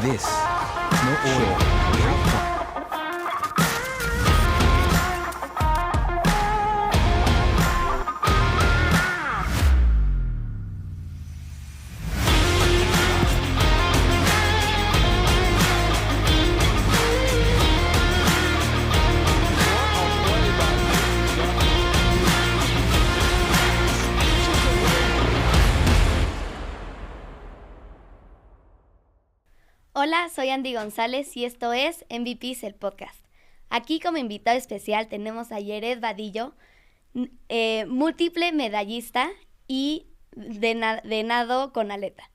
This is no oil without fun. Hola, soy Andy González y esto es MVPs, el podcast. Aquí como invitado especial tenemos a Jared Vadillo, múltiple medallista y de nado con aleta.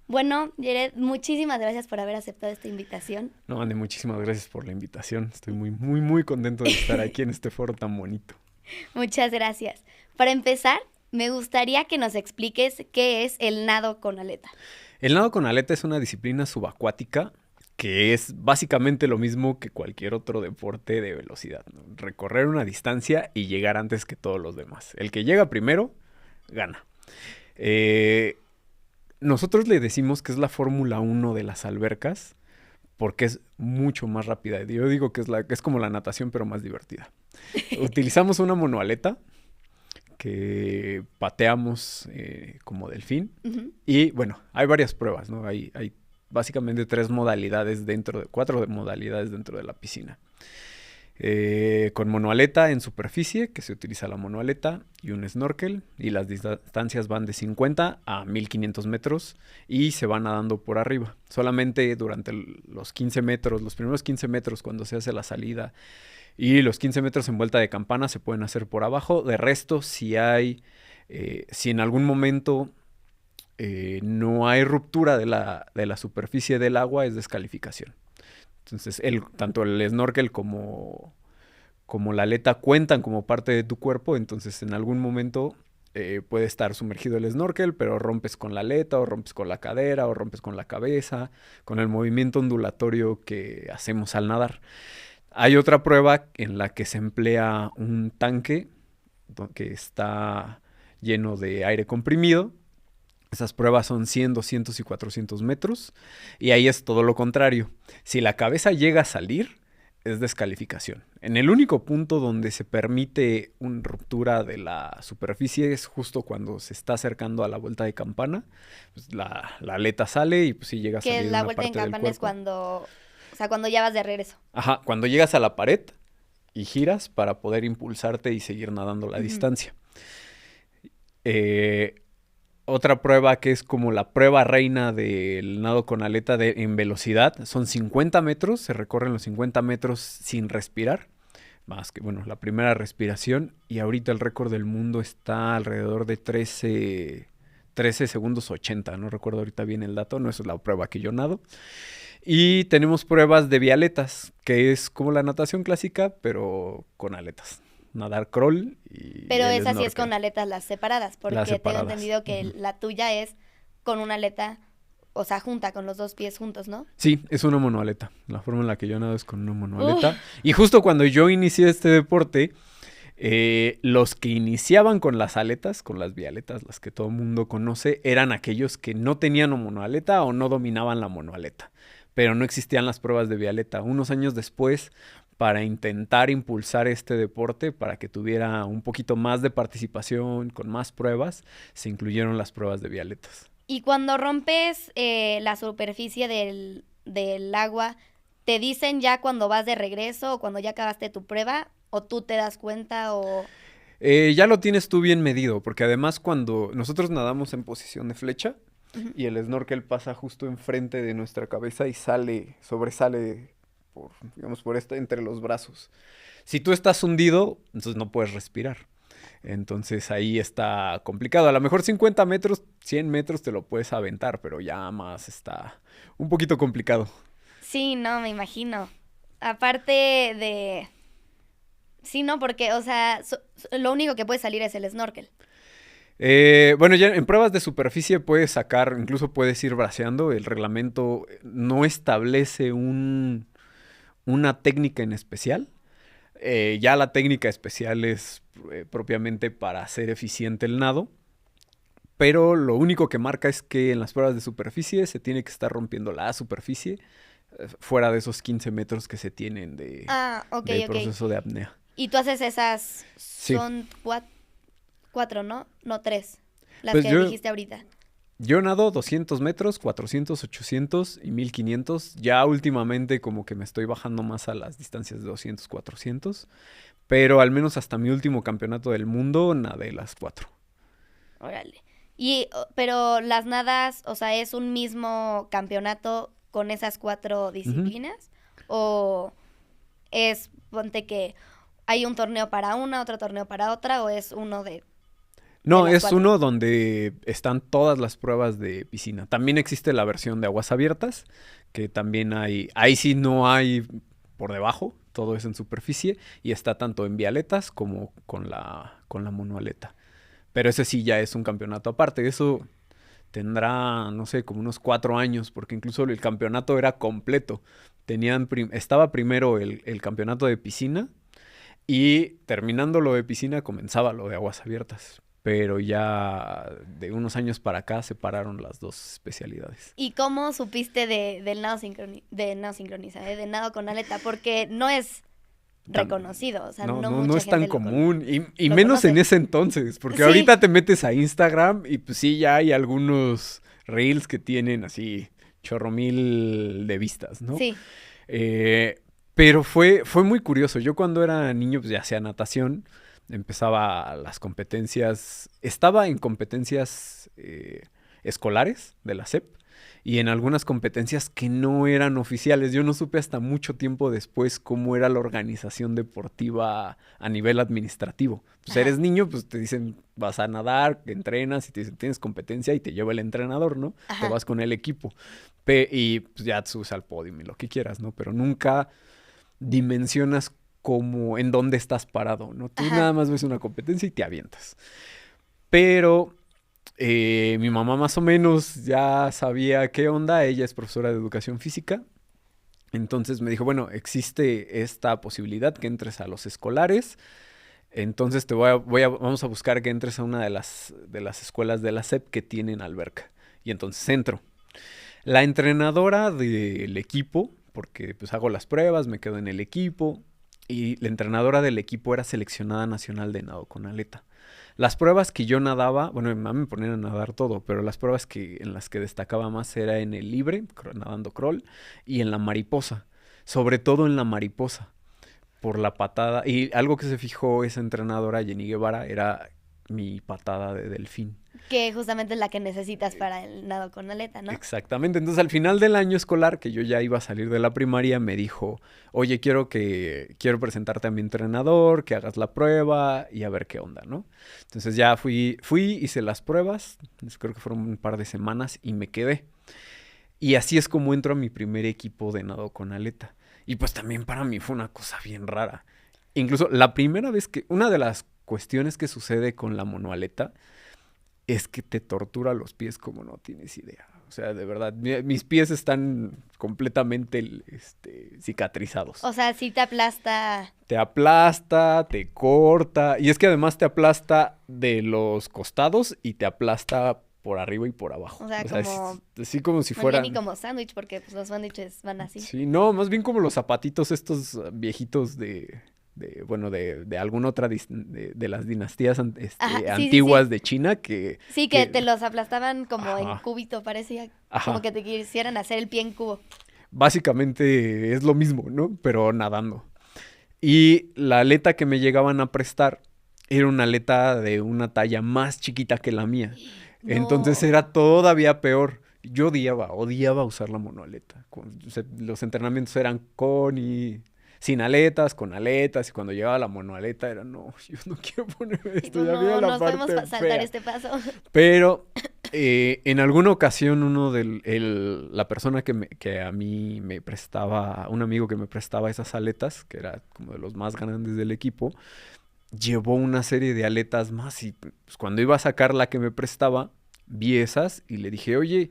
Bueno, Jared, muchísimas gracias por haber aceptado esta invitación. No, Andy, muchísimas gracias por la invitación. Estoy muy contento de estar aquí en este foro tan bonito. Muchas gracias. Para empezar, me gustaría que nos expliques qué es el nado con aleta. El nado con aleta es una disciplina subacuática que es básicamente lo mismo que cualquier otro deporte de velocidad, ¿no? Recorrer una distancia y llegar antes que todos los demás. El que llega primero, gana. Nosotros le decimos que es la Fórmula 1 de las albercas porque es mucho más rápida. Yo digo que es como la natación, pero más divertida. Utilizamos una monoaleta que pateamos como delfín. Uh-huh. Y bueno, hay varias pruebas, ¿no? Hay básicamente cuatro modalidades dentro de la piscina. Con monoaleta en superficie, que se utiliza la monoaleta, y un snorkel, y las distancias van de 50 a 1500 metros y se van nadando por arriba. Solamente durante los 15 metros, los primeros 15 metros cuando se hace la salida, y los 15 metros en vuelta de campana se pueden hacer por abajo. De resto, si en algún momento no hay ruptura de la superficie del agua, es descalificación. Entonces, tanto el snorkel como la aleta cuentan como parte de tu cuerpo. Entonces, en algún momento puede estar sumergido el snorkel, pero rompes con la aleta, o rompes con la cadera, o rompes con la cabeza, con el movimiento ondulatorio que hacemos al nadar. Hay otra prueba en la que se emplea un tanque que está lleno de aire comprimido. Esas pruebas son 100, 200 y 400 metros. Y ahí es todo lo contrario. Si la cabeza llega a salir, es descalificación. En el único punto donde se permite una ruptura de la superficie es justo cuando se está acercando a la vuelta de campana. Pues la aleta sale y pues sí llega a salir una parte del cuerpo. Que la vuelta de campana es cuando... O sea, cuando ya vas de regreso. Ajá, cuando llegas a la pared y giras para poder impulsarte y seguir nadando la distancia. Otra prueba que es como la prueba reina del nado con aleta en velocidad. Son 50 metros, se recorren los 50 metros sin respirar. Más que, bueno, la primera respiración. Y ahorita el récord del mundo está alrededor de 13 segundos 80. No recuerdo ahorita bien el dato, no es la prueba que yo nado. Y tenemos pruebas de bialetas, que es como la natación clásica, pero con aletas. Nadar crawl y pero esa sí es con aletas las separadas, porque tengo entendido que la tuya es con una aleta, o sea, junta, con los dos pies juntos, ¿no? Sí, es una monoaleta. La forma en la que yo nado es con una monoaleta. Y justo cuando yo inicié este deporte, los que iniciaban con las aletas, con las bialetas, las que todo el mundo conoce, eran aquellos que no tenían monoaleta o no dominaban la monoaleta. Pero no existían las pruebas de bialeta. Unos años después, para intentar impulsar este deporte, para que tuviera un poquito más de participación, con más pruebas, se incluyeron las pruebas de bialetas. Y cuando rompes la superficie del agua, ¿te dicen ya cuando vas de regreso o cuando ya acabaste tu prueba? ¿O tú te das cuenta o...? Ya lo tienes tú bien medido, porque además cuando nosotros nadamos en posición de flecha, y el snorkel pasa justo enfrente de nuestra cabeza y sobresale por entre los brazos. Si tú estás hundido, entonces no puedes respirar. Entonces ahí está complicado. A lo mejor 50 metros, 100 metros te lo puedes aventar, pero ya más está un poquito complicado. Sí, no, me imagino. Aparte de... Sí, no, porque, o sea, lo único que puede salir es el snorkel. Bueno, ya en pruebas de superficie puedes sacar, incluso puedes ir braceando. El reglamento no establece una técnica en especial. Ya la técnica especial es propiamente para hacer eficiente el nado. pero lo único que marca es que en las pruebas de superficie se tiene que estar rompiendo la superficie fuera de esos 15 metros que se tienen de Ok, del ok. proceso de apnea. Y tú haces esas, Sí. son cuatro, ¿no? No, 3, las Pues que dijiste ahorita. Yo nado 200 metros, 400, 800 y 1500. Ya últimamente como que me estoy bajando más a las distancias de 200, 400. Pero al menos hasta mi último campeonato del mundo nadé las 4. Órale. Pero las nadas, o sea, ¿es un mismo campeonato con esas 4 disciplinas? ¿O es, ponte que hay un torneo para una, otro torneo para otra, o es uno de No, las es 4? uno donde están todas las pruebas de piscina. También existe la versión de aguas abiertas, que también hay, ahí sí no hay por debajo, todo es en superficie y está tanto en vialetas como con la monoaleta. Pero ese sí ya es un campeonato aparte. Eso tendrá, no sé, como unos 4 años, porque incluso el campeonato era completo. Estaba primero el campeonato de piscina y terminando lo de piscina comenzaba lo de aguas abiertas. Pero ya de unos años para acá separaron las dos especialidades. ¿Y cómo supiste del nado sincronizado, de nado con aleta? Porque no es reconocido, o sea, no mucha es tan gente común, y lo menos en conoce. ese entonces, porque Sí. ahorita te metes a Instagram y pues sí, ya hay algunos reels que tienen así chorro mil de vistas, ¿no? Sí, Pero fue muy curioso. Yo cuando era niño pues ya hacía natación, empezaba las competencias, estaba en competencias escolares de la SEP y en algunas competencias que no eran oficiales. Yo no supe hasta mucho tiempo después cómo era la organización deportiva a nivel administrativo. Pues Ajá. eres niño, pues te dicen vas a nadar, entrenas y te dicen tienes competencia y te lleva el entrenador, ¿no? Ajá. Te vas con el equipo y pues ya te subes al podio y lo que quieras, ¿no? Pero nunca dimensionas como en dónde estás parado, ¿no? Tú Ajá. nada más ves una competencia y te avientas. Pero mi mamá más o menos ya sabía qué onda. Ella es profesora de educación física. Entonces me dijo, bueno, existe esta posibilidad que entres a los escolares. Entonces vamos a buscar que entres a una de las escuelas de la SEP que tienen alberca. Y entonces entro. La entrenadora del equipo, porque pues hago las pruebas, me quedo en el equipo, y la entrenadora del equipo era seleccionada nacional de nado con aleta. Las pruebas que yo nadaba, bueno, mi mamá me ponía a nadar todo, pero las pruebas en las que destacaba más era en el libre, nadando crawl, y en la mariposa, sobre todo en la mariposa, por la patada. Y algo que se fijó esa entrenadora, Jenny Guevara, era mi patada de delfín. que justamente es la que necesitas para el nado con aleta, ¿no? Exactamente. Entonces, al final del año escolar, que yo ya iba a salir de la primaria, me dijo, oye, quiero presentarte a mi entrenador, que hagas la prueba y a ver qué onda, ¿no? Entonces ya fui, hice las pruebas, creo que fueron un par de semanas y me quedé. Y así es como entro a mi primer equipo de nado con aleta. Y pues también para mí fue una cosa bien rara. Incluso la primera vez una de las cuestiones que sucede con la monoaleta es que te tortura los pies como no tienes idea. O sea, de verdad, mis pies están completamente cicatrizados. O sea, sí te aplasta. Te aplasta, te corta. Y es que además te aplasta de los costados y te aplasta por arriba y por abajo. O sea, como... así como si No fuera... ni como sándwich, porque pues, los sándwiches van así. Sí, no, más bien como los zapatitos estos viejitos de alguna otra de las dinastías Ajá, sí, antiguas sí. de China que... Sí, que te los aplastaban como Ajá. en cubito, parecía. Ajá. Como que te quisieran hacer el pie en cubo. Básicamente es lo mismo, ¿no? Pero nadando. Y la aleta que me llegaban a prestar era una aleta de una talla más chiquita que la mía. No. Entonces era todavía peor. Yo odiaba usar la monoaleta. Los entrenamientos eran sin aletas, con aletas, y cuando llegaba la monoaleta era, no, yo no quiero ponerme esto, ya veo la nos podemos parte saltar fea. este paso. Pero en alguna ocasión la persona que a mí me prestaba, un amigo que me prestaba esas aletas, que era como de los más grandes del equipo, llevó una serie de aletas más y pues, cuando iba a sacar la que me prestaba, vi esas y le dije, oye,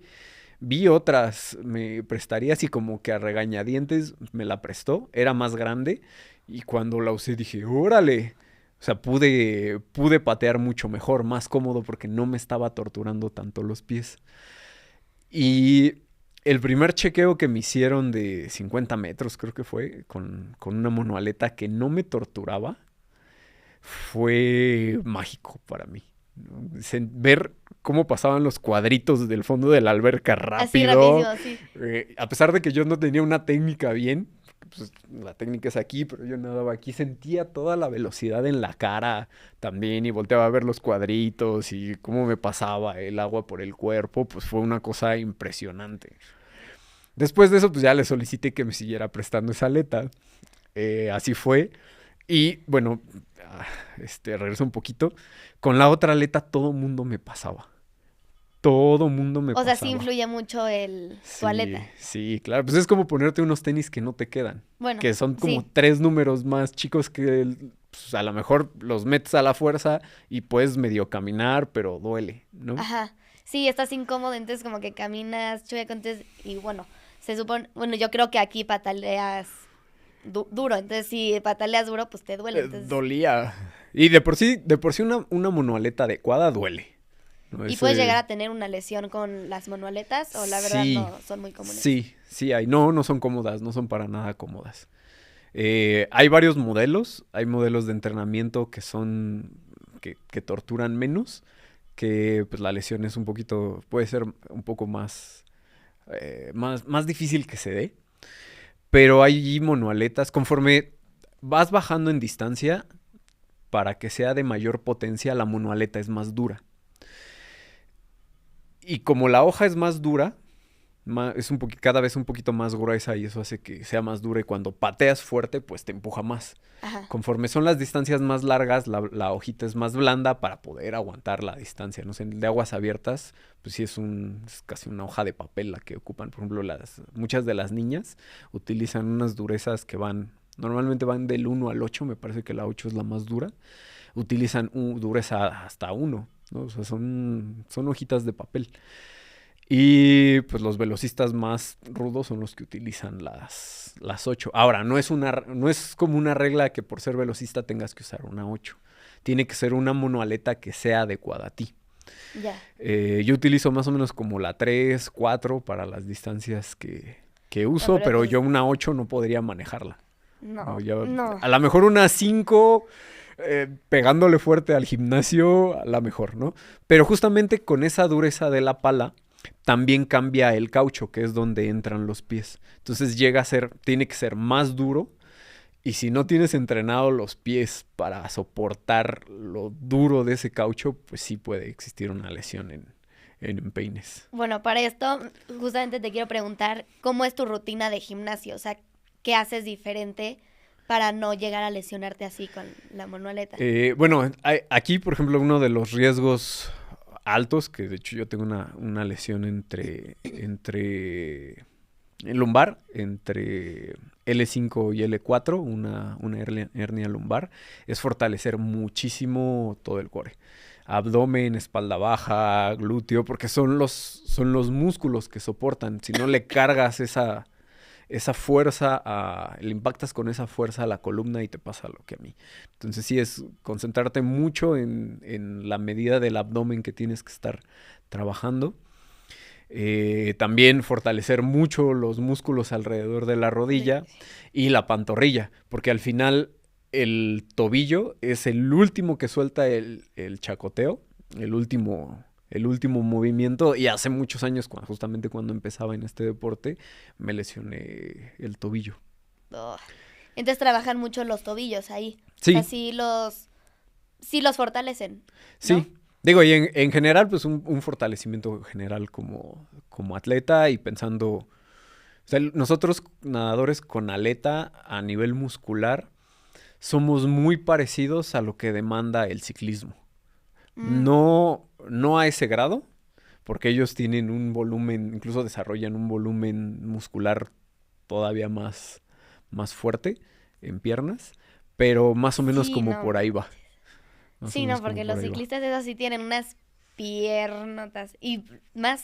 vi otras, ¿me prestarías? Y como que a regañadientes me la prestó, era más grande y cuando la usé dije, órale. O sea, pude patear mucho mejor, más cómodo, porque no me estaba torturando tanto los pies. Y el primer chequeo que me hicieron de 50 metros, creo que fue, con una monoaleta que no me torturaba, fue mágico para mí, ¿no? Ver cómo pasaban los cuadritos del fondo de la alberca Así rápido. rapidísimo, sí. A pesar de que yo no tenía una técnica bien, pues, la técnica es aquí, pero yo nadaba aquí, sentía toda la velocidad en la cara también y volteaba a ver los cuadritos y cómo me pasaba el agua por el cuerpo, pues fue una cosa impresionante. Después de eso, pues ya le solicité que me siguiera prestando esa aleta. Así fue. Y bueno, regreso un poquito. Con la otra aleta todo mundo me pasaba. Todo mundo me O sea, sí pasaba. influye mucho tu aleta. Sí, claro. Pues es como ponerte unos tenis que no te quedan. Bueno, Que son como sí. 3 números más chicos que pues, a lo mejor los metes a la fuerza y puedes medio caminar, pero duele, ¿no? Ajá. Sí, estás incómodo, entonces como que caminas, chueco, entonces, y bueno, se supone, bueno, yo creo que aquí pataleas duro, entonces si pataleas duro, pues te duele, entonces... Dolía. Y de por sí una monoaleta adecuada duele, ¿no? ¿Y puedes llegar a tener una lesión con las monoaletas o la verdad Sí, no son muy comunes? sí hay. No son cómodas, no son para nada cómodas. Hay varios modelos. Hay modelos de entrenamiento que son, que torturan menos, que pues la lesión es puede ser un poco más difícil que se dé. Pero hay monoaletas, conforme vas bajando en distancia, para que sea de mayor potencia, la monoaleta es más dura. Y como la hoja es más dura, es cada vez un poquito más gruesa y eso hace que sea más dura y cuando pateas fuerte, pues te empuja más. Ajá. Conforme son las distancias más largas, la hojita es más blanda para poder aguantar la distancia. No sé, de aguas abiertas, pues sí es casi una hoja de papel la que ocupan. Por ejemplo, muchas de las niñas utilizan unas durezas que normalmente van del 1 al 8, me parece que la 8 es la más dura. Utilizan dureza hasta 1, ¿no? O sea, son hojitas de papel. Y pues los velocistas más rudos son los que utilizan las 8. Ahora, no es como una regla que por ser velocista tengas que usar una 8. Tiene que ser una monoaleta que sea adecuada a ti. Ya. Yo utilizo más o menos como la 3, 4 para las distancias que uso, No, pero pero pues- yo una 8 no podría manejarla. No, No, no. a lo mejor una 5, pegándole fuerte al gimnasio, a lo mejor, ¿no? Pero justamente con esa dureza de la pala, también cambia el caucho, que es donde entran los pies. Entonces tiene que ser más duro. Y si no tienes entrenado los pies para soportar lo duro de ese caucho, pues sí puede existir una lesión en empeines. Bueno, para esto justamente te quiero preguntar, ¿cómo es tu rutina de gimnasio? O sea, ¿qué haces diferente para no llegar a lesionarte así con la monoaleta? Bueno, aquí, por ejemplo, uno de los riesgos altos, que de hecho yo tengo una lesión entre lumbar, entre L5 y L4, una hernia lumbar, es fortalecer muchísimo todo el core. Abdomen, espalda baja, glúteo, porque son los músculos que soportan. Si no le cargas esa fuerza, le impactas con esa fuerza a la columna y te pasa lo que a mí. Entonces sí es concentrarte mucho en la medida del abdomen que tienes que estar trabajando. También fortalecer mucho los músculos alrededor de la rodilla y la pantorrilla, porque al final el tobillo es el último que suelta el chacoteo, el último movimiento, y hace muchos años, justamente cuando empezaba en este deporte, me lesioné el tobillo. Oh. Entonces trabajan mucho los tobillos ahí. Sí. O sea, sí los fortalecen, ¿no? Sí. Digo, y en general, pues un fortalecimiento general como atleta y pensando... O sea, nosotros nadadores con aleta a nivel muscular somos muy parecidos a lo que demanda el ciclismo. No a ese grado, porque ellos tienen un volumen, incluso desarrollan un volumen muscular todavía más fuerte en piernas, pero más o menos Sí, como no. por ahí va. Sí, no, porque los ciclistas esos sí tienen unas piernotas y más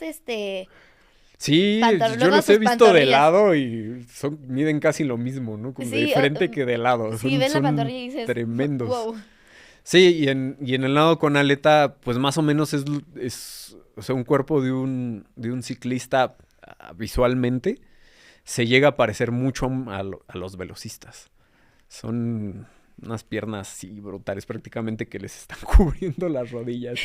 Sí, luego yo los sus he visto de pantorrillas. lado y miden casi lo mismo, ¿no? Como Sí, de frente que de lado. Sí, ves la son pantorrilla y dices, tremendos. wow. Sí, y en el nado con aleta, pues más o menos es o sea, un cuerpo de un ciclista visualmente se llega a parecer mucho a los velocistas. Son unas piernas así brutales, prácticamente que les están cubriendo las rodillas.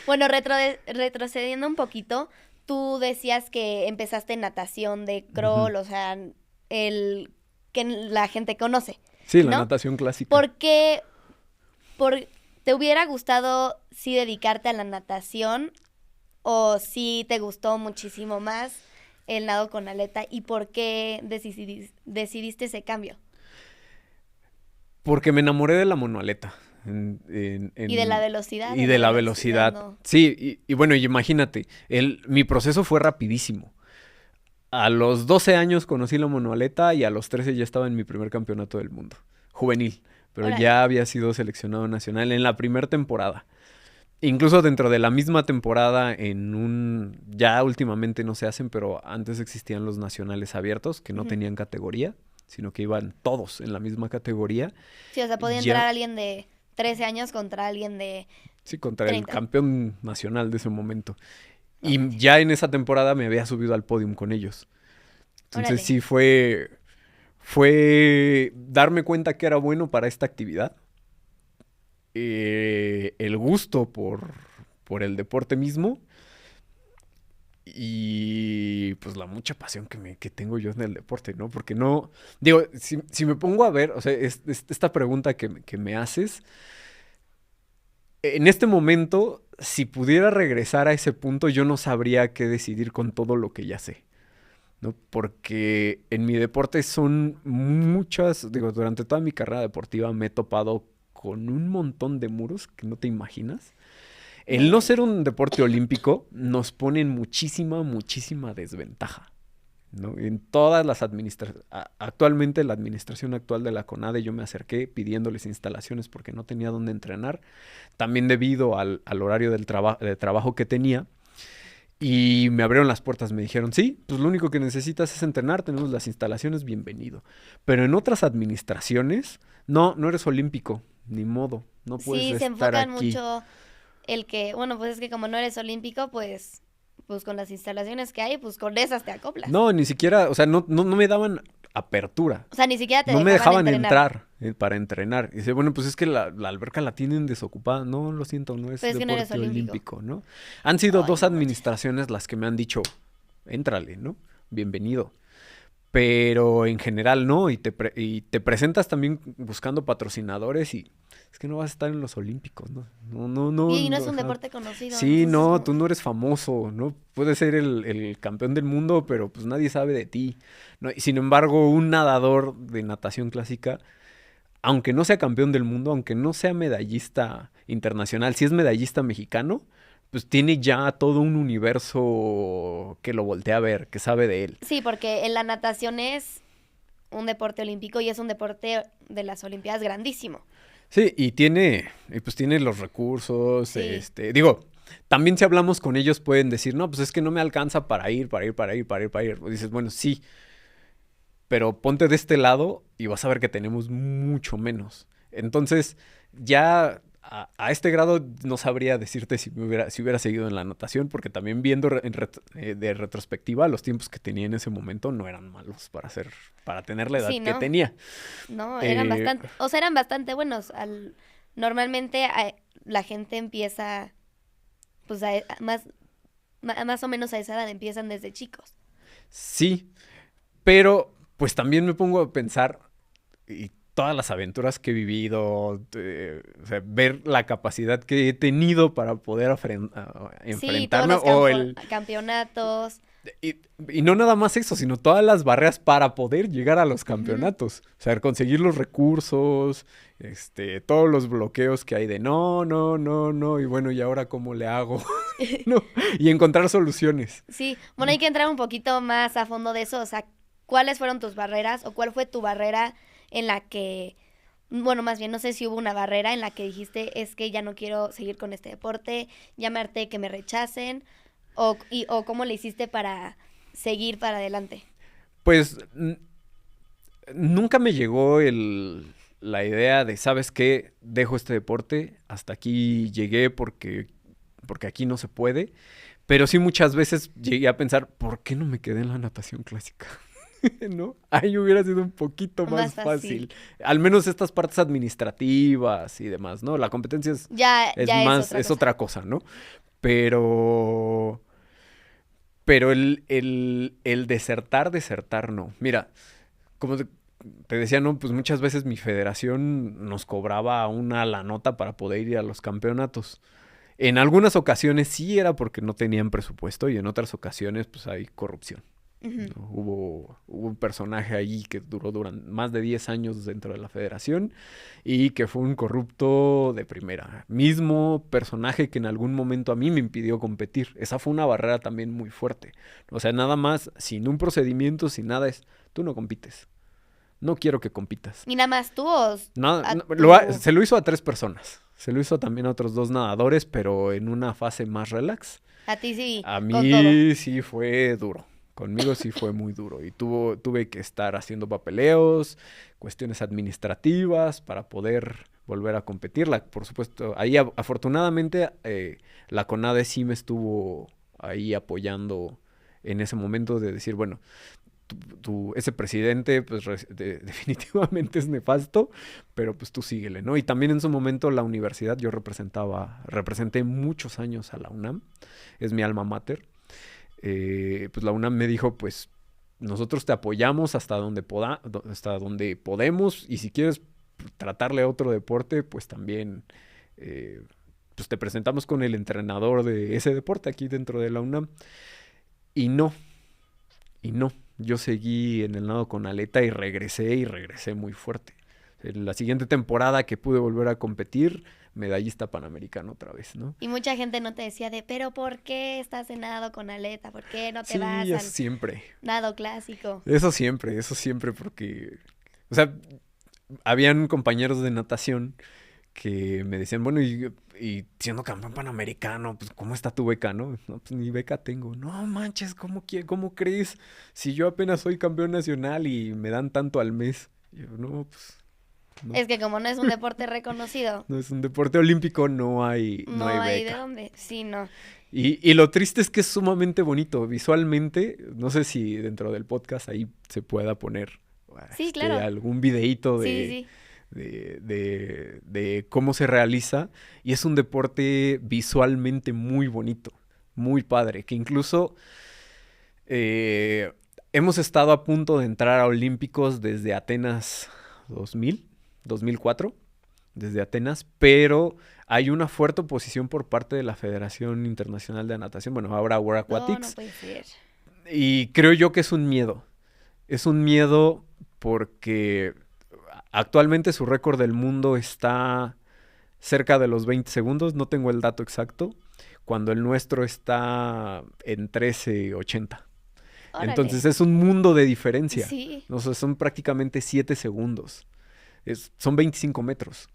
Bueno, retrocediendo un poquito, tú decías que empezaste en natación de crawl, o sea, el que la gente conoce, Sí, la ¿no? natación clásica. ¿Por qué te hubiera gustado sí dedicarte a la natación o sí te gustó muchísimo más el nado con aleta y por qué decidiste ese cambio? Porque me enamoré de la monoaleta. Y de la velocidad. Y de la velocidad. No. Sí, y bueno, y imagínate, mi proceso fue rapidísimo. A los 12 años conocí la monoaleta y a los 13 ya estaba en mi primer campeonato del mundo, juvenil, pero Órale. ya había sido seleccionado nacional en la primera temporada. Incluso dentro de la misma temporada, ya últimamente no se hacen, pero antes existían los nacionales abiertos, que no tenían categoría, sino que iban todos en la misma categoría. Sí, o sea, podía Ya- entrar alguien de 13 años contra alguien de... Sí, contra el 30. campeón nacional de ese momento. Y Órale. ya en esa temporada me había subido al podium con ellos. Entonces Órale. sí fue darme cuenta que era bueno para esta actividad. El gusto por el deporte mismo. Y pues la mucha pasión que tengo yo en el deporte, ¿no? Porque no, digo, si me pongo a ver, o sea, esta pregunta que me haces, en este momento, si pudiera regresar a ese punto, yo no sabría qué decidir con todo lo que ya sé, ¿no? Porque en mi deporte son muchas, digo, durante toda mi carrera deportiva me he topado con un montón de muros que no te imaginas. El no ser un deporte olímpico nos pone en muchísima desventaja, ¿no? En todas las administraciones, actualmente la administración actual de la CONADE, yo me acerqué pidiéndoles instalaciones porque no tenía dónde entrenar, también debido al horario de trabajo que tenía, y me abrieron las puertas, me dijeron, sí, pues lo único que necesitas es entrenar, tenemos las instalaciones, bienvenido. Pero en otras administraciones, no eres olímpico, ni modo, no puedes Sí, se estar enfocan aquí. mucho el que, bueno, pues es que como no eres olímpico, pues con las instalaciones que hay, pues con esas te acoplas. No, ni siquiera, o sea, no me daban apertura. O sea, ni siquiera te No me dejaban dejaban entrenar. entrar para entrenar. Y dice, bueno, pues es que la alberca la tienen desocupada. No, lo siento, no es Pues es que no eres deporte olímpico. olímpico, ¿no? Han sido Ay, dos no manches. administraciones las que me han dicho, éntrale, ¿no? Bienvenido. Pero en general no, y te presentas también buscando patrocinadores y es que no vas a estar en los olímpicos, ¿no? Y no es un ajá. deporte conocido. Sí, Entonces, no, tú no eres famoso, ¿no? Puedes ser el campeón del mundo, pero pues nadie sabe de ti, ¿no? Y sin embargo, un nadador de natación clásica, aunque no sea campeón del mundo, aunque no sea medallista internacional, si es medallista mexicano, pues tiene ya todo un universo que lo voltea a ver, que sabe de él. sí, porque la natación es un deporte olímpico y es un deporte de las Olimpiadas grandísimo. Sí, pues tiene los recursos, Sí. digo, también si hablamos con ellos pueden decir, no, pues es que no me alcanza para ir. O dices, bueno, sí, pero ponte de este lado y vas a ver que tenemos mucho menos. Entonces, ya a este grado no sabría decirte si hubiera seguido en la natación, porque también viendo de retrospectiva, los tiempos que tenía en ese momento no eran malos para tener la edad Sí, que ¿no? tenía. No, eran Eh, bastante, o sea, eran bastante buenos. Normalmente la gente empieza, pues más o menos a esa edad empiezan desde chicos. Sí, pero pues también me pongo a pensar y todas las aventuras que he vivido, o sea, ver la capacidad que he tenido para poder Sí, todos enfrentarme los campeonatos. y, y no nada más eso, sino todas las barreras para poder llegar a los Ujú. campeonatos. O sea, conseguir los recursos, todos los bloqueos que hay de no, y bueno, ¿y ahora cómo le hago? No, y encontrar soluciones. Sí, bueno, hay que entrar un poquito más a fondo de eso, o sea, ¿cuáles fueron tus barreras o cuál fue tu barrera en la que, bueno, más bien, no sé si hubo una barrera en la que dijiste, es que ya no quiero seguir con este deporte, ya me harté que me rechacen, o cómo le hiciste para seguir para adelante? Pues nunca me llegó la idea de, ¿sabes qué? Dejo este deporte, hasta aquí llegué porque aquí no se puede. Pero sí muchas veces llegué a pensar, ¿por qué no me quedé en la natación clásica? ¿No? Ahí hubiera sido un poquito más fácil. Al menos estas partes administrativas y demás, ¿no? La competencia es Ya más, es otra cosa, ¿no? Pero el desertar, no. Mira, como te decía, no, pues muchas veces mi federación nos cobraba la nota para poder ir a los campeonatos. En algunas ocasiones sí era porque no tenían presupuesto y en otras ocasiones pues hay corrupción. Ujú. ¿No? Hubo un personaje ahí que duró durante más de 10 años dentro de la federación y que fue un corrupto de primera. Mismo personaje que en algún momento a mí me impidió competir. Esa fue una barrera también muy fuerte. O sea, nada más, sin un procedimiento, sin nada, tú no compites. No quiero que compitas. ¿Y nada más tú o Se lo hizo a 3 personas. Se lo hizo también a otros 2 nadadores, pero en una fase más relax. a ti sí? A con todo. mí sí fue duro. Conmigo sí fue muy duro. Y tuve que estar haciendo papeleos, cuestiones administrativas para poder volver a competirla. Por supuesto, ahí afortunadamente la CONADE sí me estuvo ahí apoyando en ese momento de decir, bueno, ese presidente pues definitivamente es nefasto, pero pues tú síguele, ¿no? Y también en su momento la universidad, yo representé muchos años a la UNAM, es mi alma mater. Pues la UNAM me dijo, pues nosotros te apoyamos hasta donde podemos, y si quieres tratarle a otro deporte, pues también pues te presentamos con el entrenador de ese deporte aquí dentro de la UNAM. Y no, yo seguí en el nado con aleta y regresé muy fuerte. En la siguiente temporada que pude volver a competir, medallista panamericano otra vez, ¿no? Y mucha gente no te decía pero ¿por qué estás en nado con aleta? ¿Por qué no te Sí, vas eso al siempre. nado clásico? Eso siempre, porque, o sea, habían compañeros de natación que me decían, bueno, y siendo campeón panamericano, pues, ¿cómo está tu beca, no? No, pues, ni beca tengo. No manches, ¿cómo crees? Si yo apenas soy campeón nacional y me dan tanto al mes. Y yo, no, pues, no. Es que como no es un deporte reconocido, No es un deporte olímpico, no hay no hay de beca. dónde. Sí, no. Y lo triste es que es sumamente bonito. Visualmente, no sé si dentro del podcast ahí se pueda poner Sí, claro. algún videíto Sí. de cómo se realiza. Y es un deporte visualmente muy bonito, muy padre, que incluso hemos estado a punto de entrar a Olímpicos desde Atenas 2004, desde Atenas, pero hay una fuerte oposición por parte de la Federación Internacional de Natación, bueno, ahora World Aquatics. No puede ser. Y creo yo que es un miedo. Es un miedo porque actualmente su récord del mundo está cerca de los 20 segundos, no tengo el dato exacto, cuando el nuestro está en 13:80. Órale. Entonces es un mundo de diferencia. Sí. O sea, son prácticamente 7 segundos. Son 25 metros.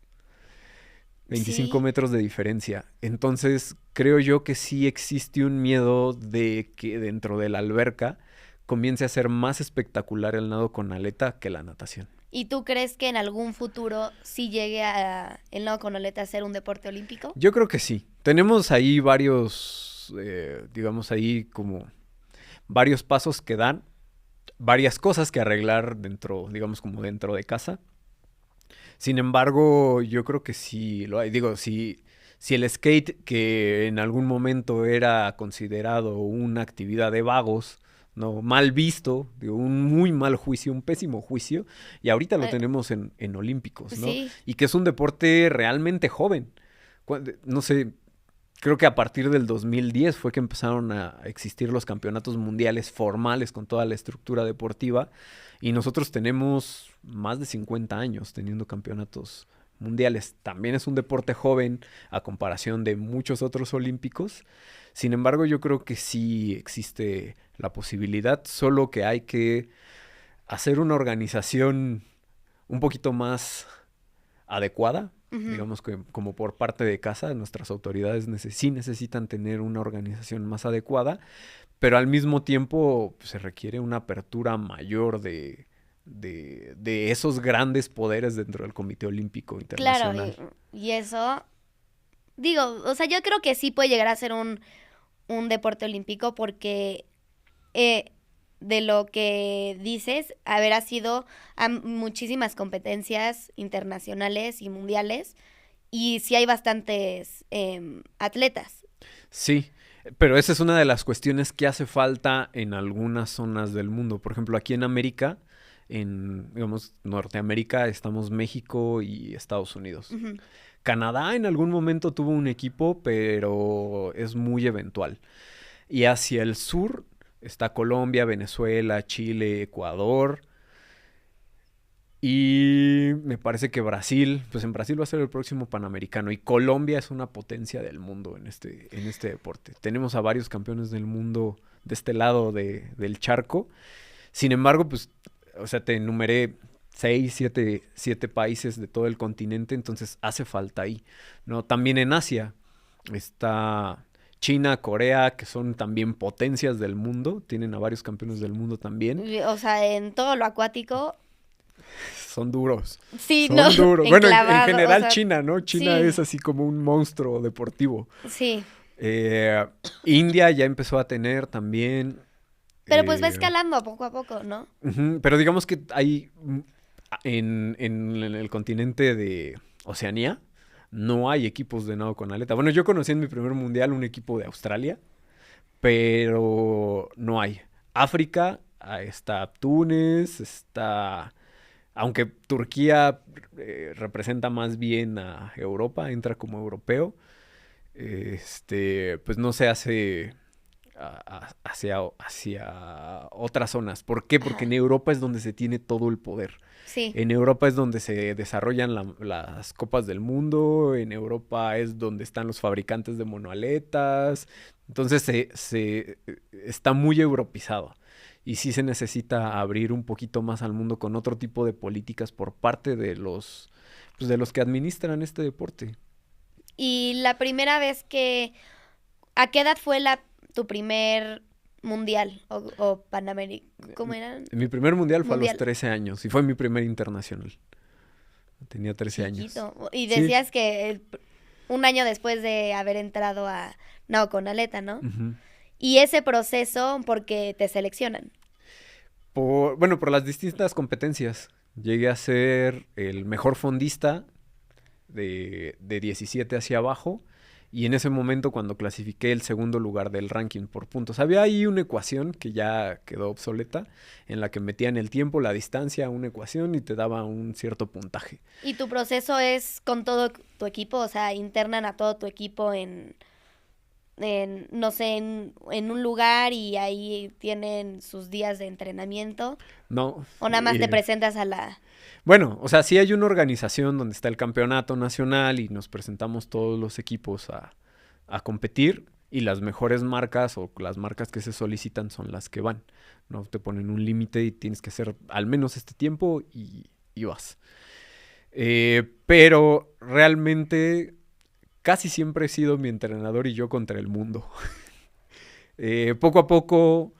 25 Sí. metros de diferencia. Entonces, creo yo que sí existe un miedo de que dentro de la alberca comience a ser más espectacular el nado con aleta que la natación. ¿Y tú crees que en algún futuro sí llegue el nado con aleta a ser un deporte olímpico? Yo creo que sí. Tenemos ahí varios, digamos ahí como varios pasos que dan, varias cosas que arreglar dentro, digamos como dentro de casa. Sin embargo, yo creo que sí lo hay. Digo, si el skate, que en algún momento era considerado una actividad de vagos, ¿no? Mal visto, digo, un muy mal juicio, un pésimo juicio, y ahorita lo tenemos en olímpicos, ¿no? Sí. Y que es un deporte realmente joven. No sé, creo que a partir del 2010 fue que empezaron a existir los campeonatos mundiales formales con toda la estructura deportiva, y nosotros tenemos más de 50 años teniendo campeonatos mundiales. También es un deporte joven a comparación de muchos otros olímpicos. Sin embargo, yo creo que sí existe la posibilidad, solo que hay que hacer una organización un poquito más adecuada. Digamos que como por parte de casa, nuestras autoridades sí necesitan tener una organización más adecuada, pero al mismo tiempo pues, se requiere una apertura mayor de de esos grandes poderes dentro del Comité Olímpico Claro, Internacional. y eso, digo, o sea, yo creo que sí puede llegar a ser un deporte olímpico porque de lo que dices, haber sido a muchísimas competencias internacionales y mundiales y sí hay bastantes atletas. Sí, pero esa es una de las cuestiones que hace falta en algunas zonas del mundo. Por ejemplo, aquí en América, en, digamos, Norteamérica, estamos México y Estados Unidos. Ujú. Canadá en algún momento tuvo un equipo, pero es muy eventual. Y hacia el sur está Colombia, Venezuela, Chile, Ecuador. Y me parece que Brasil, pues en Brasil va a ser el próximo Panamericano. Y Colombia es una potencia del mundo en este deporte. Tenemos a varios campeones del mundo de este lado del charco. Sin embargo, pues, o sea, te enumeré 6, 7 países de todo el continente, entonces hace falta ahí, ¿no? También en Asia está China, Corea, que son también potencias del mundo. Tienen a varios campeones del mundo también. O sea, en todo lo acuático, Son duros. sí, Son no, duros. Bueno, en enclavado, general o sea, China, ¿no? China sí. es así como un monstruo deportivo. Sí, India ya empezó a tener también. pero pues va eh, escalando poco a poco, ¿no? pero digamos que hay en el continente de Oceanía no hay equipos de nado con aleta. Bueno, yo conocí en mi primer mundial un equipo de Australia, pero no hay. África, está Túnez, está... Aunque Turquía representa más bien a Europa, entra como europeo, pues no se hace hacia otras zonas. ¿Por qué? Porque en Ajá, Europa es donde se tiene todo el poder. sí. En Europa es donde se desarrollan las copas del mundo, en Europa es donde están los fabricantes de monoaletas, entonces está muy europeizado. Y sí se necesita abrir un poquito más al mundo con otro tipo de políticas por parte pues de los que administran este deporte. Y la primera vez que... ¿A qué edad fue tu primer mundial o panamericano? ¿Cómo eran? Mi primer mundial fue a los Mundial. 13 años y fue mi primer internacional. Tenía 13 años. Chiquito. Y Sí. decías que un año después de haber entrado a nado con aleta, ¿no? Ujú. Y ese proceso porque te seleccionan. Bueno, por las distintas competencias. Llegué a ser el mejor fondista de 17 hacia abajo. Y en ese momento, cuando clasifiqué el segundo lugar del ranking por puntos, había ahí una ecuación que ya quedó obsoleta, en la que metían el tiempo, la distancia, una ecuación y te daba un cierto puntaje. Y tu proceso es con todo tu equipo, o sea, internan a todo tu equipo no sé, en un lugar y ahí tienen sus días de entrenamiento. No. O nada más te presentas a la... Bueno, o sea, sí hay una organización donde está el campeonato nacional y nos presentamos todos los equipos a competir y las mejores marcas o las marcas que se solicitan son las que van, ¿no? Te ponen un límite y tienes que hacer al menos este tiempo y vas. Pero realmente casi siempre he sido mi entrenador y yo contra el mundo. Poco a poco,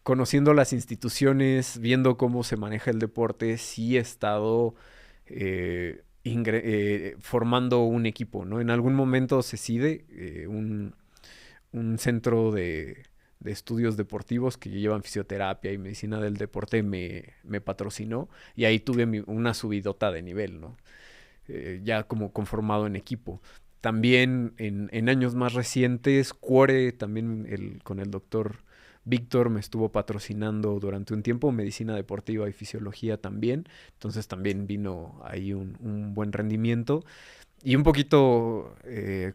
conociendo las instituciones, viendo cómo se maneja el deporte, sí he estado formando un equipo, ¿no? En algún momento CECIDE, un centro de estudios deportivos que llevan fisioterapia y medicina del deporte, me patrocinó y ahí tuve una subidota de nivel, ¿no? Ya como conformado en equipo. También en años más recientes, Cuore, también con el doctor Víctor me estuvo patrocinando durante un tiempo, medicina deportiva y fisiología también. Entonces también vino ahí un buen rendimiento. Y un poquito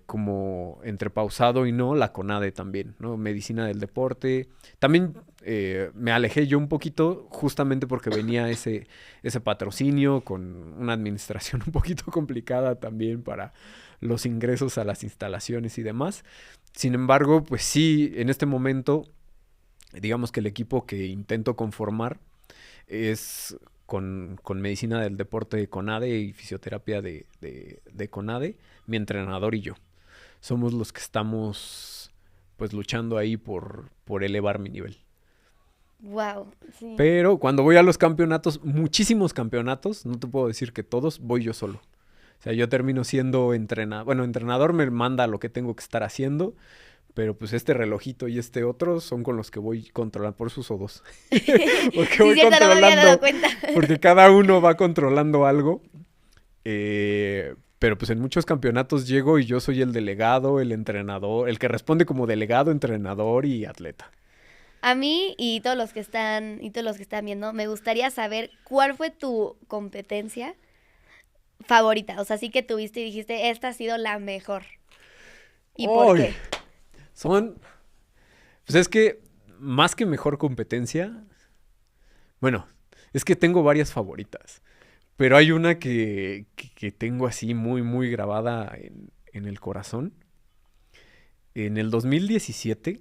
como entre pausado y no, la CONADE también, ¿no? Medicina del deporte. También me alejé yo un poquito justamente porque venía ese patrocinio con una administración un poquito complicada también para los ingresos a las instalaciones y demás. Sin embargo, pues sí, en este momento, digamos que el equipo que intento conformar es con medicina del deporte de CONADE y fisioterapia de CONADE, mi entrenador y yo. Somos los que estamos pues luchando ahí por elevar mi nivel. Wow, sí. Pero cuando voy a los campeonatos, muchísimos campeonatos, no te puedo decir que todos, voy yo solo. O sea, yo termino siendo entrenador. Bueno, entrenador me manda lo que tengo que estar haciendo, pero pues este relojito y este otro son con los que voy controlando, por eso uso dos. Porque Sí, voy cierto, no me había dado controlando, cuenta. porque cada uno va controlando algo. Pero pues en muchos campeonatos llego y yo soy el delegado, el entrenador, el que responde como delegado, entrenador y atleta. A mí y todos los que están viendo, me gustaría saber cuál fue tu competencia favorita. O sea, sí que tuviste y dijiste, esta ha sido la mejor. ¿Y por ¡Ay! qué? Pues es que más que mejor competencia, bueno, es que tengo varias favoritas, pero hay una que tengo así muy, muy grabada en el corazón. En el 2017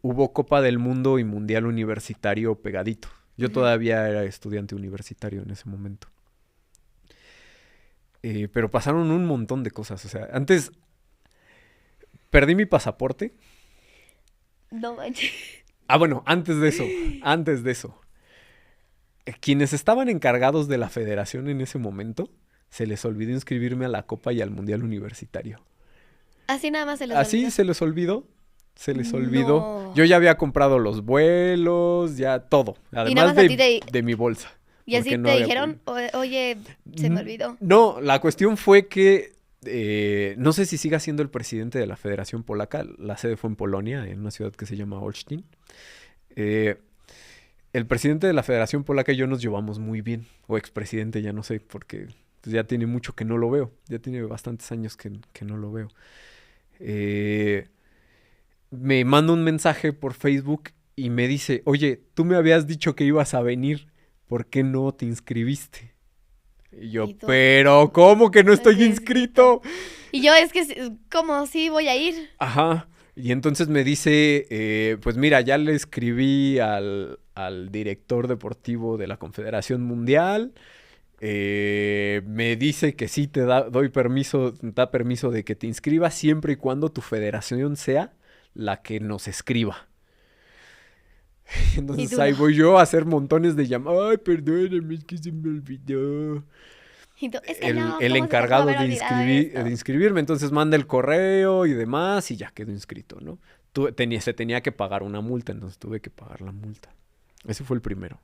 hubo Copa del Mundo y Mundial Universitario pegadito. Yo todavía era estudiante universitario en ese momento. Pero pasaron un montón de cosas. O sea, antes perdí mi pasaporte. No manches. Bueno, antes de eso. Quienes estaban encargados de la federación en ese momento, se les olvidó inscribirme a la Copa y al Mundial Universitario. Así nada más se les Así olvidó. se les olvidó. Se les olvidó. No. Yo ya había comprado los vuelos, ya todo. nada Además más a ti de mi bolsa. Y así porque no te había dijeron, oye, se me olvidó. No, la cuestión fue que no sé si siga siendo el presidente de la Federación Polaca. La sede fue en Polonia, en una ciudad que se llama Olsztyn. El presidente de la Federación Polaca y yo nos llevamos muy bien. O expresidente, ya no sé, porque pues, ya tiene mucho que no lo veo. Ya tiene bastantes años que no lo veo. Me manda un mensaje por Facebook y me dice, oye, tú me habías dicho que ibas a venir, ¿por qué no te inscribiste? Y yo, ¿Y tú? pero ¿cómo que no estoy Estoy inscrito? Y yo, es que, ¿cómo? Sí, voy a ir. Ajá. Y entonces me dice, pues mira, ya le escribí al director deportivo de la Confederación Mundial. Me dice que sí te da permiso de que te inscribas siempre y cuando tu federación sea la que nos escriba. Entonces tú ahí no. voy yo a hacer montones de llamadas. Ay, perdóname, es que se me olvidó. Y tú, es que El no, ¿cómo se te pudo encargado haber de, olvidado esto? de inscribirme, entonces manda el correo y demás y ya quedó inscrito, ¿no? Se tenía que pagar una multa, entonces tuve que pagar la multa. Ese fue el primero.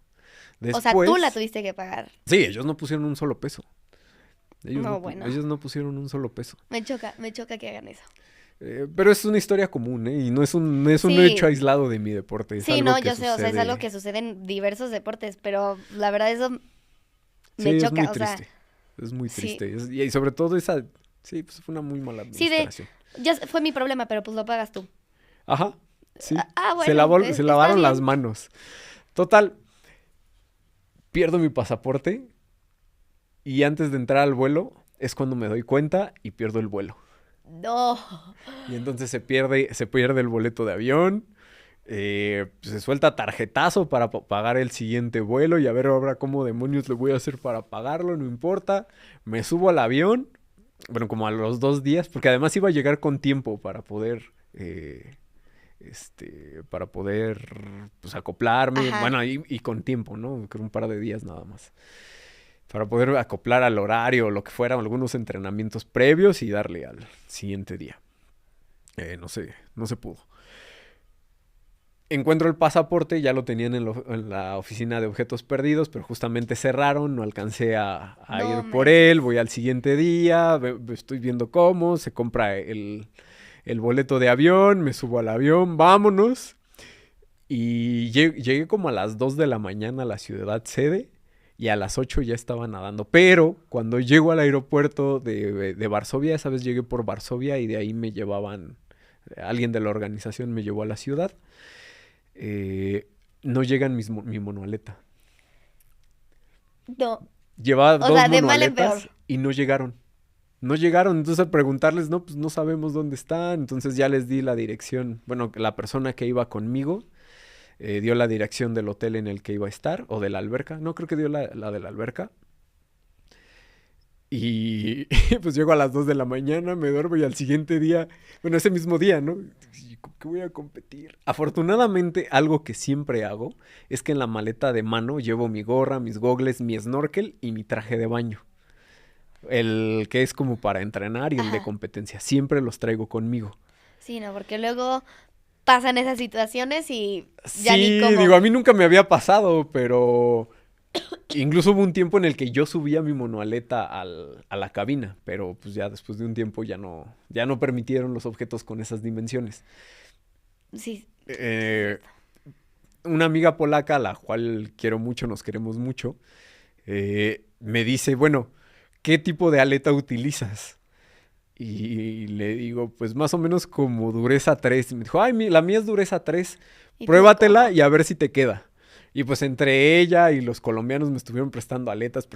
O sea, tú la tuviste que pagar. Sí, ellos no pusieron un solo peso. Bueno. Ellos no pusieron un solo peso. Me choca que hagan eso. Pero es una historia común, ¿eh? Y no es un Sí. hecho aislado de mi deporte. Es Sí, algo no, que yo sé, o sea, es sucede- algo que sucede en diversos deportes, pero la verdad eso Sí, me es choca, muy o sea, triste. Es muy sí. triste. Y sobre todo esa... Sí, pues fue una muy mala Sí, administración. fue mi problema, pero pues lo pagas tú. Ajá, sí. Bueno, Se está lavaron las bien. manos. Total, pierdo mi pasaporte y antes de entrar al vuelo es cuando me doy cuenta y pierdo el vuelo. No. Y entonces se pierde el boleto de avión, se suelta tarjetazo para pagar el siguiente vuelo y a ver ahora cómo demonios le voy a hacer para pagarlo, no importa. Me subo al avión, bueno, como a los 2 días, porque además iba a llegar con tiempo para poder... pues acoplarme, Ajá. bueno, y con tiempo, ¿no? Creo un par de días nada más. Para poder acoplar al horario o lo que fuera, algunos entrenamientos previos y darle al siguiente día. No se pudo. Encuentro el pasaporte, ya lo tenían en la oficina de objetos perdidos, pero justamente cerraron, no alcancé a No ir por manches. él, voy al siguiente día, estoy viendo cómo, se compra el boleto de avión, me subo al avión, vámonos. Y llegué como a las 2 de la mañana a la ciudad sede y a las 8 ya estaba nadando. Pero cuando llego al aeropuerto de Varsovia, esa vez llegué por Varsovia y de ahí me llevaban, alguien de la organización me llevó a la ciudad. No llegan mi monoaleta. No. Llevaba O dos sea, de mal en monoaletas peor. y no llegaron. No llegaron, entonces al preguntarles, no, pues no sabemos dónde están. Entonces ya les di la dirección. Bueno, la persona que iba conmigo dio la dirección del hotel en el que iba a estar, o de la alberca. No, creo que dio la de la alberca. Y pues llego a las 2 de la mañana, me duermo y al siguiente día, bueno, ese mismo día, ¿no? ¿Qué voy a competir? Afortunadamente, algo que siempre hago es que en la maleta de mano llevo mi gorra, mis gogles, mi snorkel y mi traje de baño. El que es como para entrenar y el de Ajá. competencia. Siempre los traigo conmigo. Sí, no, porque luego pasan esas situaciones y ya ni Sí, cómo. digo, a mí nunca me había pasado, pero incluso hubo un tiempo en el que yo subía mi monoaleta a la cabina, pero pues ya después de un tiempo ya no permitieron los objetos con esas dimensiones. Sí, Eh, una amiga polaca, a la cual quiero mucho, nos queremos mucho, me dice, bueno, ¿qué tipo de aleta utilizas? Y le digo, pues más o menos como dureza 3. Y me dijo, ay, la mía es dureza 3. ¿y tú Pruébatela cómo? y a ver si te queda. Y pues entre ella y los colombianos me estuvieron prestando aletas.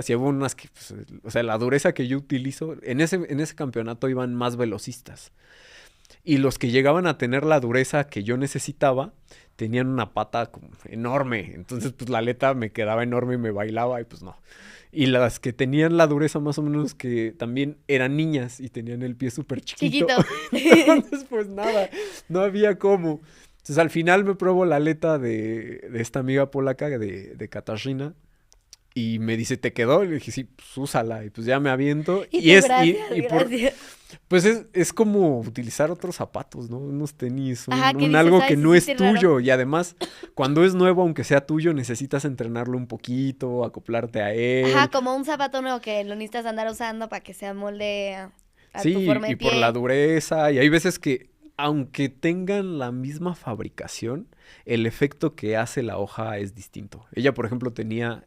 Y hubo unas que, pues, o sea, la dureza que yo utilizo, en ese campeonato iban más velocistas. Y los que llegaban a tener la dureza que yo necesitaba, tenían una pata como enorme. Entonces, pues la aleta me quedaba enorme y me bailaba y pues no. Y las que tenían la dureza más o menos que también eran niñas y tenían el pie súper chiquito. Chiquito. Entonces, pues nada, no había cómo. Entonces, al final me pruebo la aleta de esta amiga polaca, de Katarzyna. Y me dice, ¿te quedó? Y le dije, sí, pues úsala. Y pues ya me aviento. Y Y tú, es, gracias, y por, gracias. pues es como utilizar otros zapatos, ¿no? Unos tenis, Ajá, que dices, algo ay, que se no es siente raro. tuyo. Y además, cuando es nuevo, aunque sea tuyo, necesitas entrenarlo un poquito, acoplarte a Ajá, él. como un zapato nuevo que lo necesitas andar usando para que se amolde a tu Sí, forma de y por la pie. dureza. Y hay veces que, aunque tengan la misma fabricación, el efecto que hace la hoja es distinto. Ella, por ejemplo,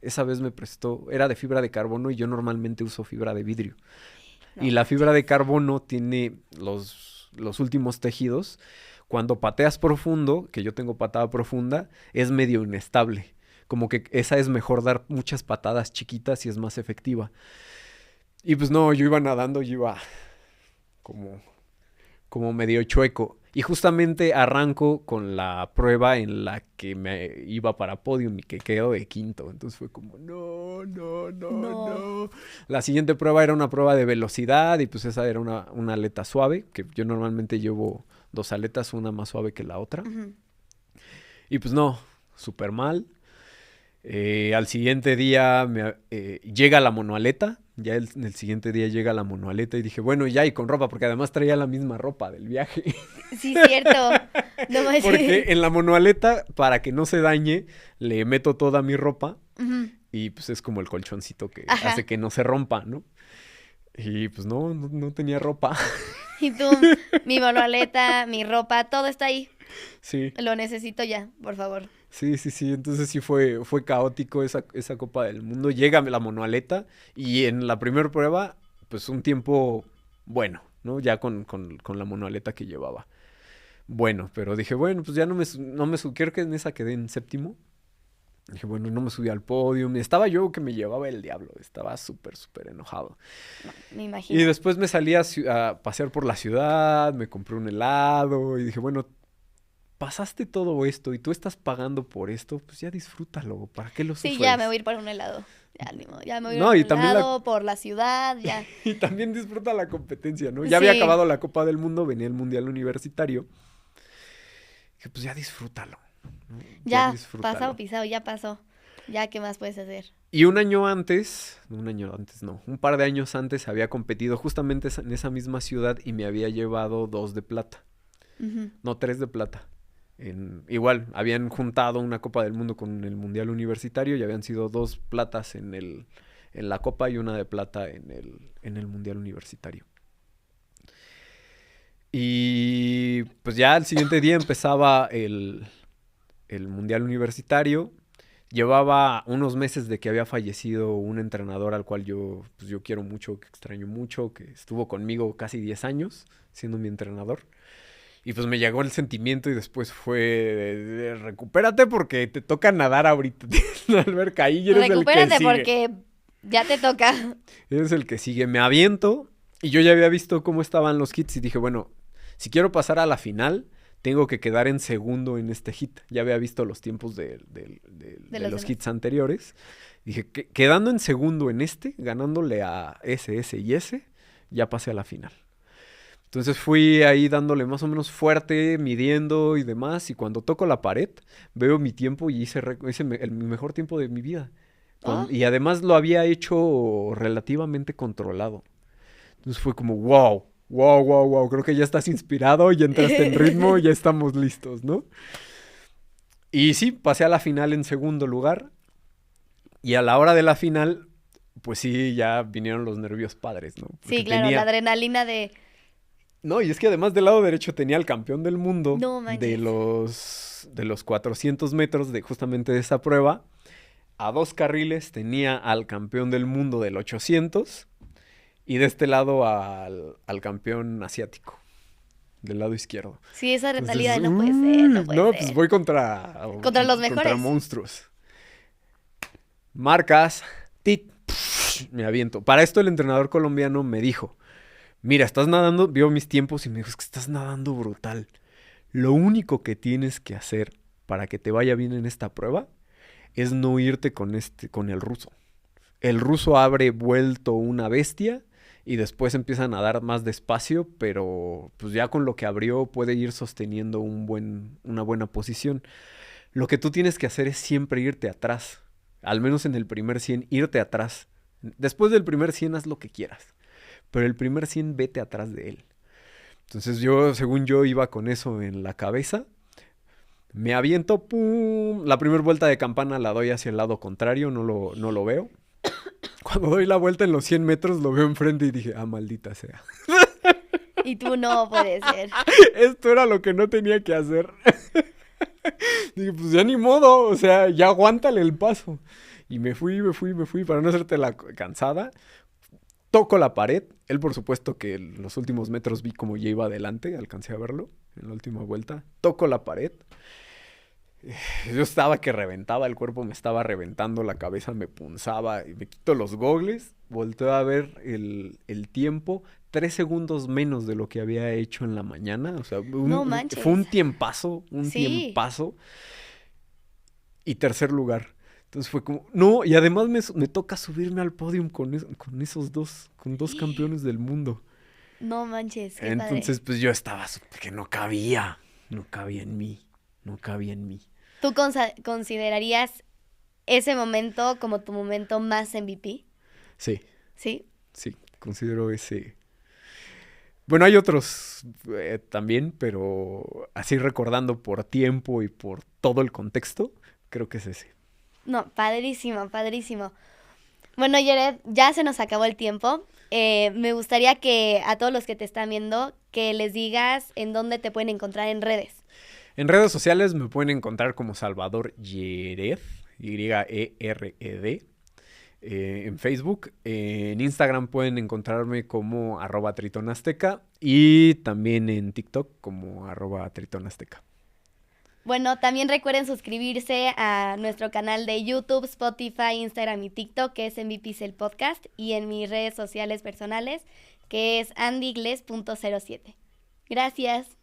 esa vez me prestó, era de fibra de carbono y yo normalmente uso fibra de vidrio. No Y la fibra manches. de carbono tiene los últimos tejidos. Cuando pateas profundo, que yo tengo patada profunda, es medio inestable. Como que esa es mejor dar muchas patadas chiquitas y es más efectiva. Y pues no, yo iba nadando, yo iba como, como medio chueco. Y justamente arranco con la prueba en la que me iba para podium y que quedo de quinto. Entonces fue como, No. no. La siguiente prueba era una prueba de velocidad y pues esa era una aleta suave, que yo normalmente llevo 2 aletas, una más suave que la otra. Ujú. Y pues no, súper mal. Al siguiente día llega la monoaleta. Ya en el siguiente día llega la monoaleta y dije, bueno, ya y con ropa, porque además traía la misma ropa del viaje. Sí, cierto. No manches. Porque en la monoaleta, para que no se dañe, le meto toda mi ropa Ujú. y pues es como el colchoncito que Ajá. hace que no se rompa, ¿no? Y pues no tenía ropa. Y tú, mi manualeta, mi ropa, todo está ahí. Sí, Lo necesito ya, por favor. sí. Entonces sí fue caótico esa Copa del Mundo. Llega la monoaleta y en la primera prueba, pues un tiempo bueno, ¿no? Ya con la monoaleta que llevaba. Bueno, pero dije, bueno, pues ya creo que en esa quedé en séptimo. Dije, bueno, no me subí al podio. Estaba yo que me llevaba el diablo. Estaba súper enojado. Me Y imagino. después me salí a pasear por la ciudad, me compré un helado y dije, bueno, pasaste todo esto y tú estás pagando por esto, pues ya disfrútalo. ¿Para qué lo Sí, ya me sufres? voy a ir por un helado. Ya, ni modo, ya me voy a ir No, por y un también helado, por la ciudad, ya. y también disfruta la competencia, ¿no? Ya había Sí, acabado la Copa del Mundo, venía el Mundial Universitario. Dije, pues ya disfrútalo, ¿no? Ya ya, disfrútalo. pasado, pisado, ya pasó. Ya, ¿qué más puedes hacer? Y un par de años antes había competido justamente en esa misma ciudad y me había llevado 2 de plata, Ujú. no 3 de plata. Igual, habían juntado una Copa del Mundo con el Mundial Universitario y habían sido 2 platas en la Copa y una de plata en el Mundial Universitario. Y pues ya al siguiente día empezaba el Mundial Universitario. Llevaba unos meses de que había fallecido un entrenador al cual pues yo quiero mucho, que extraño mucho, que estuvo conmigo casi 10 años siendo mi entrenador. Y pues me llegó el sentimiento y después fue de recupérate porque te toca nadar ahorita en la alberca y eres el que Recupérate sigue. porque ya te toca. Eres el que sigue. Me aviento y yo ya había visto cómo estaban los kits y dije, bueno, si quiero pasar a la final, tengo que quedar en segundo en este hit. Ya había visto los tiempos de los los demás. hits anteriores. Dije, quedando en segundo en este, ganándole a ese y ese, ya pasé a la final. Entonces fui ahí dándole más o menos fuerte, midiendo y demás. Y cuando toco la pared, veo mi tiempo y hice el mejor tiempo de mi vida. Oh. Y además lo había hecho relativamente controlado. Entonces fue como, wow, wow, wow, wow. Creo que ya estás inspirado, ya entraste en ritmo, ya estamos listos, ¿no? Y sí, pasé a la final en segundo lugar. Y a la hora de la final, pues sí, ya vinieron los nervios padres, ¿no? Porque Sí, claro, la adrenalina de... No, y es que además del lado derecho tenía al campeón del mundo No manches. de los 400 metros de justamente de esa prueba. A 2 carriles tenía al campeón del mundo del 800 y de este lado al campeón asiático, del lado izquierdo. Sí, esa Entonces, realidad no puede ser, no puede no, ser. pues voy contra Los mejores. Contra monstruos. Marcas, tit, me aviento. Para esto el entrenador colombiano me dijo, mira, estás nadando, vio mis tiempos y me dijo, es que estás nadando brutal. Lo único que tienes que hacer para que te vaya bien en esta prueba es no irte con el ruso. El ruso abre vuelto una bestia y después empieza a nadar más despacio, pero pues ya con lo que abrió puede ir sosteniendo una buena posición. Lo que tú tienes que hacer es siempre irte atrás. Al menos en el primer 100, irte atrás. Después del primer 100 haz lo que quieras. Pero el primer 100 vete atrás de él. Entonces según yo, iba con eso en la cabeza. Me aviento, ¡pum! La primera vuelta de campana la doy hacia el lado contrario, no lo veo. Cuando doy la vuelta en los 100 metros, lo veo enfrente y dije, maldita sea. Y tú no puede ser. Esto era lo que no tenía que hacer. Dije, pues ya ni modo, o sea, ya aguántale el paso. Y me fui, para no hacerte la cansada. Toco la pared. Él, por supuesto, que en los últimos metros vi como ya iba adelante. Alcancé a verlo en la última vuelta. Toco la pared. Yo estaba que reventaba. El cuerpo me estaba reventando. La cabeza me punzaba. Y me quito los gogles. Volteo a ver el tiempo. 3 segundos menos de lo que había hecho en la mañana. O sea, No manches. fue un tiempazo. Sí. Tiempazo. Y tercer lugar. Entonces fue como, no, y además me toca subirme al podio con esos dos, con 2 campeones del mundo. No manches, qué Entonces, padre. pues yo estaba, que no cabía en mí. ¿Tú considerarías ese momento como tu momento más MVP? Sí, ¿Sí? considero ese. Bueno, hay otros también, pero así recordando por tiempo y por todo el contexto, creo que es ese. No, padrísimo, padrísimo. Bueno, Jared, ya se nos acabó el tiempo. Me gustaría que a todos los que te están viendo, que les digas en dónde te pueden encontrar en redes. En redes sociales me pueden encontrar como Salvador Yered, Yered, en Facebook. En Instagram pueden encontrarme como @tritonazteca y también en TikTok como @tritonazteca. Bueno, también recuerden suscribirse a nuestro canal de YouTube, Spotify, Instagram y TikTok, que es MVP el podcast, y en mis redes sociales personales, que es andygles.07. Gracias.